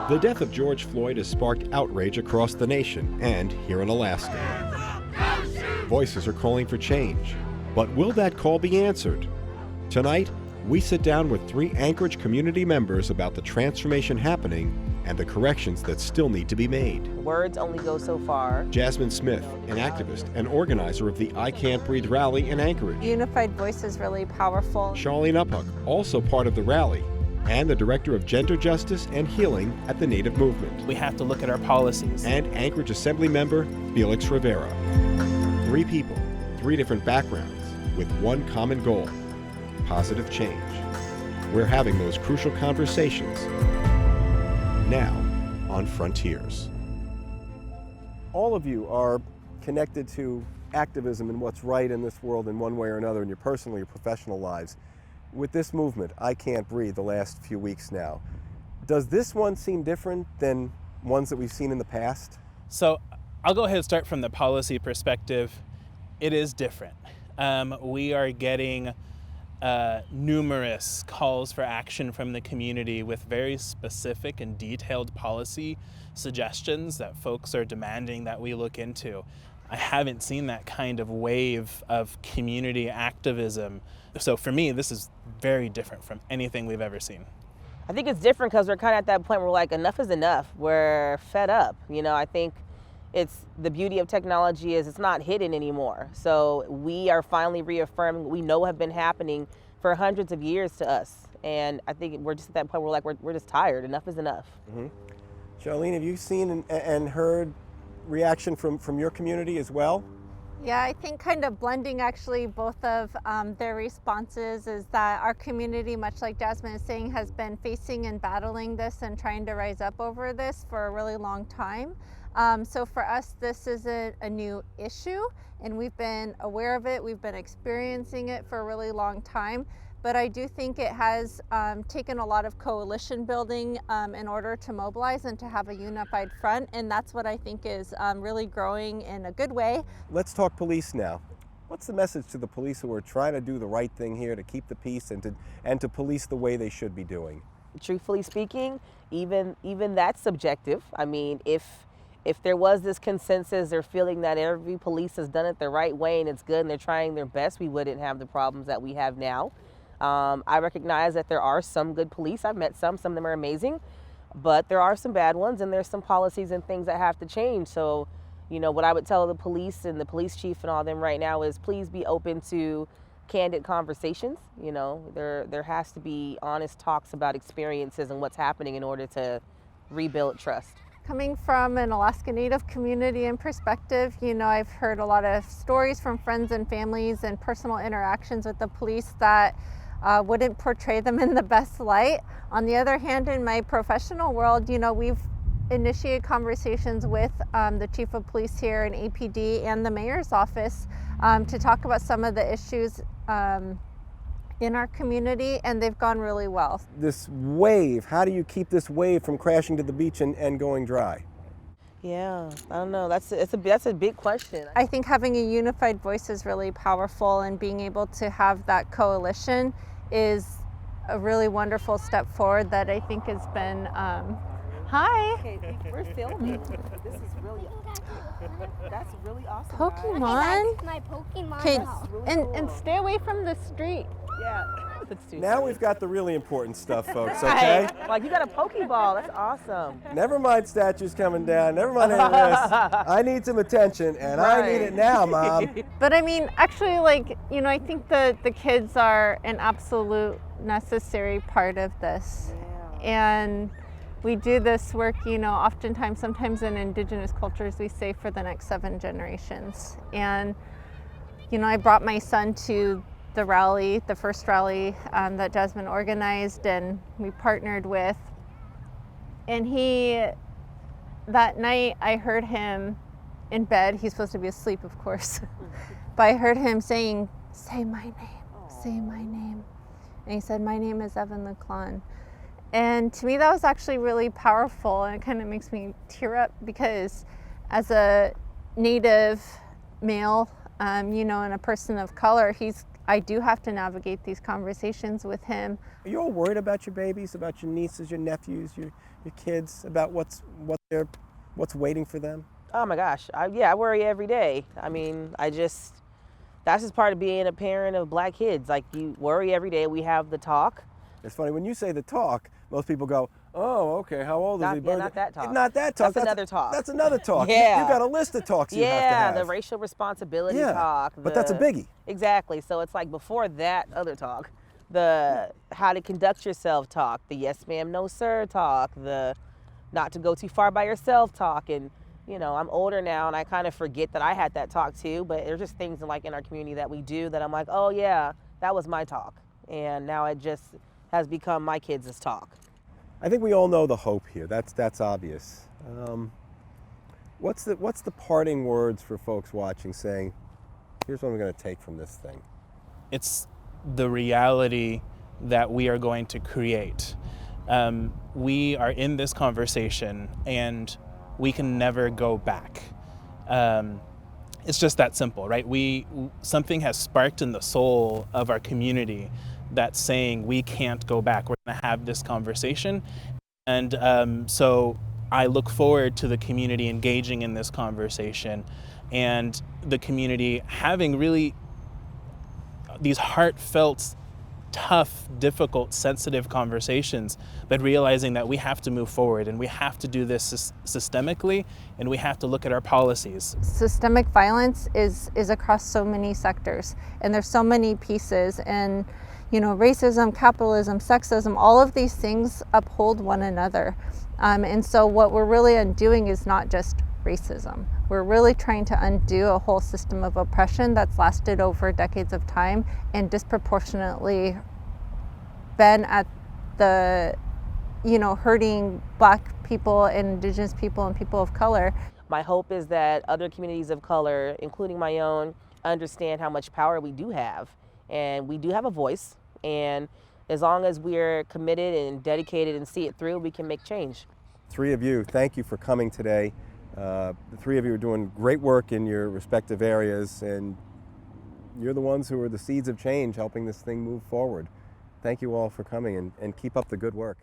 The death of George Floyd has sparked outrage across the nation and here in Alaska. Voices are calling for change, but will that call be answered? Tonight, we sit down with 3 Anchorage community members about the transformation happening and the corrections that still need to be made. Words only go so far. Jasmin Smith, an activist and organizer of the I Can't Breathe rally in Anchorage. Unified voice is really powerful. Charlene Aqpik, also part of the rally, and the Director of Gender Justice and Healing at the Native Movement. We have to look at our policies. And Anchorage Assembly member Felix Rivera. 3 people, 3 different backgrounds, with one common goal: positive change. We're having those crucial conversations now on Frontiers. All of you are connected to activism and what's right in this world in one way or another in your personal or your professional lives. With this movement, I Can't Breathe, the last few weeks now, does this one seem different than ones that we've seen in the past? So I'll go ahead and start from the policy perspective. It is different. We are getting numerous calls for action from the community with very specific and detailed policy suggestions that folks are demanding that we look into. I haven't seen that kind of wave of community activism. So for me, this is very different from anything we've ever seen. I think it's different because we're kind of at that point where we're like, enough is enough. We're fed up. I think it's the beauty of technology is it's not hidden anymore. So we are finally reaffirming what we know have been happening for hundreds of years to us. And I think we're just at that point where we're just tired. Enough is enough. Mm-hmm. Charlene, have you seen and heard reaction from your community as well? Yeah, I think kind of blending actually both of their responses is that our community, much like Jasmin is saying, has been facing and battling this and trying to rise up over this for a really long time. So for us, this isn't a new issue, and we've been aware of it. We've been experiencing it for a really long time. But I do think it has taken a lot of coalition building in order to mobilize and to have a unified front. And that's what I think is really growing in a good way. Let's talk police now. What's the message to the police who are trying to do the right thing here to keep the peace and to police the way they should be doing? Truthfully speaking, even that's subjective. I mean, if there was this consensus or feeling that every police has done it the right way and it's good and they're trying their best, we wouldn't have the problems that we have now. I recognize that there are some good police. I've met some of them are amazing, but there are some bad ones and there's some policies and things that have to change. So, what I would tell the police and the police chief and all them right now is please be open to candid conversations. There has to be honest talks about experiences and what's happening in order to rebuild trust. Coming from an Alaska Native community and perspective, I've heard a lot of stories from friends and families and personal interactions with the police that wouldn't portray them in the best light. On the other hand, in my professional world, we've initiated conversations with the chief of police here in APD and the mayor's office to talk about some of the issues in our community, and they've gone really well. This wave, how do you keep this wave from crashing to the beach and going dry? Yeah, I don't know. That's a big question. I think having a unified voice is really powerful, and being able to have that coalition is a really wonderful step forward that I think has been. Hi. Okay, we're filming. This is really. That's really awesome. Pokemon. That's my Pokemon. Okay, really and stay away from the street. Yeah. Now we've got the really important stuff, folks, okay? Like you got a Pokeball, that's awesome. Never mind statues coming down, never mind any of this. I need some attention, and right. I need it now, Mom. But I mean, actually, I think the kids are an absolute necessary part of this. Yeah. And we do this work, oftentimes, sometimes in Indigenous cultures, we say for the next 7 generations. And, I brought my son to the rally, the first rally that Jasmin organized and we partnered with. And that night I heard him in bed, he's supposed to be asleep of course, but I heard him saying, say my name, say my name. And he said, my name is Evan LeClon. And to me that was actually really powerful, and it kind of makes me tear up because as a Native male, and a person of color, he's I do have to navigate these conversations with him. Are you all worried about your babies, about your nieces, your nephews, your kids, about what's waiting for them? Oh my gosh, I worry every day. I mean, that's just part of being a parent of black kids. Like, you worry every day. We have the talk. It's funny, when you say the talk, most people go, oh, okay, how old is he? Yeah, not that talk. Not that talk. That's another talk. That's another talk. Yeah. You got a list of talks you have to Yeah, have. the racial responsibility talk. But that's a biggie. Exactly. So it's like before that other talk, the how to conduct yourself talk, the yes ma'am, no sir talk, the not to go too far by yourself talk. And, you know, I'm older now and I kind of forget that I had that talk too, but there's just things in our community that we do that I'm like, oh yeah, that was my talk. And now it just has become my kids' talk. I think we all know the hope here. That's obvious. What's the parting words for folks watching, saying, here's what I'm going to take from this thing? It's the reality that we are going to create. We are in this conversation and we can never go back. It's just that simple, right? Something has sparked in the soul of our community that's saying we can't go back. We're going to have this conversation. And so I look forward to the community engaging in this conversation and the community having really these heartfelt, tough, difficult, sensitive conversations, but realizing that we have to move forward and we have to do this systemically, and we have to look at our policies. Systemic violence is across so many sectors, and there's so many pieces, and you know, racism, capitalism, sexism, all of these things uphold one another. And so what we're really undoing is not just racism. We're really trying to undo a whole system of oppression that's lasted over decades of time and disproportionately been at the, you know, hurting Black people and Indigenous people and people of color. My hope is that other communities of color, including my own, understand how much power we do have. And we do have a voice, and as long as we're committed and dedicated and see it through, we can make change. Three of you, thank you for coming today. The three of you are doing great work in your respective areas, and you're the ones who are the seeds of change helping this thing move forward. Thank you all for coming, and keep up the good work.